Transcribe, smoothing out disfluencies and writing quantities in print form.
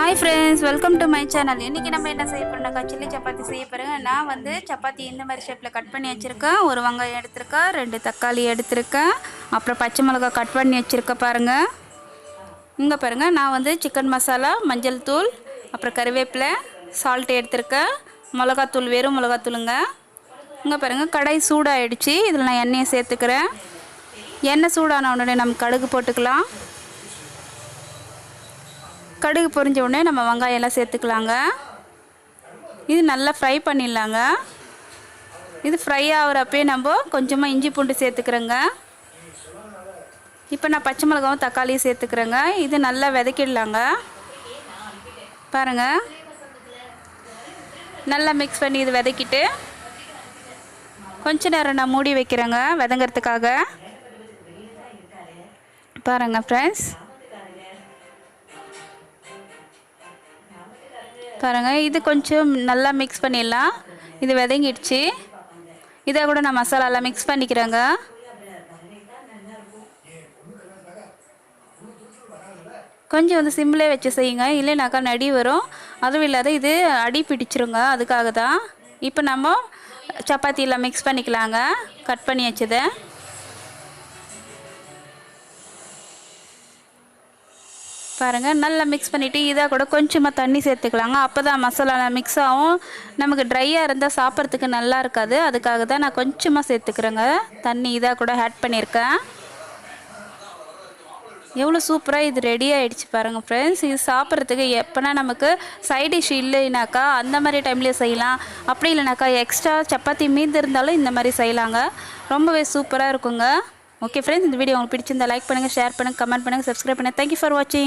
Hi friends, welcome to my channel. இன்றைக்கி நம்ம என்ன செய்ய போகிறோம்னாக்கா சில்லி சப்பாத்தி செய்ய போகிறேங்க. நான் வந்து சப்பாத்தி இந்த மாதிரி ஷேப்பில் கட் பண்ணி வச்சுருக்கேன். ஒரு வெங்காயம் எடுத்திருக்கேன், 2 தக்காளி எடுத்திருக்கேன், அப்புறம் பச்சை மிளகாய் கட் பண்ணி வச்சுருக்கேன். பாருங்கள், இங்கே பாருங்கள், நான் வந்து சிக்கன் மசாலா, மஞ்சள் தூள், அப்புறம் கறிவேப்பிலை, சால்ட்டு எடுத்திருக்கேன், மிளகாத்தூள், வெறும் மிளகாத்தூளுங்க. இங்கே பாருங்கள், கடாய் சூடாகிடுச்சு. இதில் நான் எண்ணெயை சேர்த்துக்கிறேன். எண்ணெய் சூடான உடனே நம்ம கடுகு போட்டுக்கலாம். கடுகு பொரிஞ்ச உடனே நம்ம வெங்காயம் எல்லாம் சேர்த்துக்கலாங்க. இது நல்லா ஃப்ரை பண்ணிடலாங்க. இது ஃப்ரை ஆகிறப்பே நம்ம கொஞ்சமாக இஞ்சி பூண்டு சேர்த்துக்கிறேங்க. இப்போ நான் பச்சை மிளகாவும் தக்காளியும் சேர்த்துக்கிறேங்க. இது நல்லா வதக்கிடலாங்க. பாருங்கள், நல்லா மிக்ஸ் பண்ணி இது வதக்கிட்டு கொஞ்ச நேரம் நான் மூடி வைக்கிறேங்க வதங்கிறதுக்காக. பாருங்கள் ஃப்ரெண்ட்ஸ், பாருங்கள், இது கொஞ்சம் நல்லா மிக்ஸ் பண்ணிடலாம். இது வதங்கிடுச்சு. இதை கூட நான் மசாலாலாம் மிக்ஸ் பண்ணிக்கிறேங்க. கொஞ்சம் வந்து சிம்மிலே வச்சு செய்யுங்க, இல்லைனாக்கா நடி வரும். அதுவும் இல்லாத இது அடி பிடிச்சிருங்க, அதுக்காக தான். இப்போ நம்ம சப்பாத்தியெல்லாம் மிக்ஸ் பண்ணிக்கலாங்க, கட் பண்ணி வச்சதை. பாருங்கள், நல்லா மிக்ஸ் பண்ணிவிட்டு இதாக கூட கொஞ்சமாக தண்ணி சேர்த்துக்கலாங்க. அப்போ தான் மசாலாலாம் மிக்ஸ் ஆகும். நமக்கு ட்ரையாக இருந்தால் சாப்பிட்றதுக்கு நல்லா இருக்காது. அதுக்காக தான் நான் கொஞ்சமாக சேர்த்துக்கிறேங்க தண்ணி. இதாக கூட ஆட் பண்ணியிருக்கேன். எவ்வளோ சூப்பராக இது ரெடி ஆகிடுச்சு பாருங்கள் ஃப்ரெண்ட்ஸ். இது சாப்பிட்றதுக்கு எப்போனா நமக்கு சைட் டிஷ் இல்லைனாக்கா அந்த மாதிரி டைம்லேயே செய்யலாம். அப்படி இல்லைனாக்கா எக்ஸ்ட்ரா சப்பாத்தி மீந்து இருந்தாலும் இந்த மாதிரி செய்யலாங்க. ரொம்பவே சூப்பராக இருக்குங்க. ஓகே ஃப்ரெண்ட்ஸ், இந்த வீடியோ உங்களுக்கு பிடிச்சிருந்தா லைக் பண்ணுங்கள், ஷேர் பண்ணுங்கள், கமெண்ட் பண்ணுங்கள், சப்ஸ்கிரைப் பண்ணுங்கள். தேங்க்யூ ஃபார் வாட்சிங்.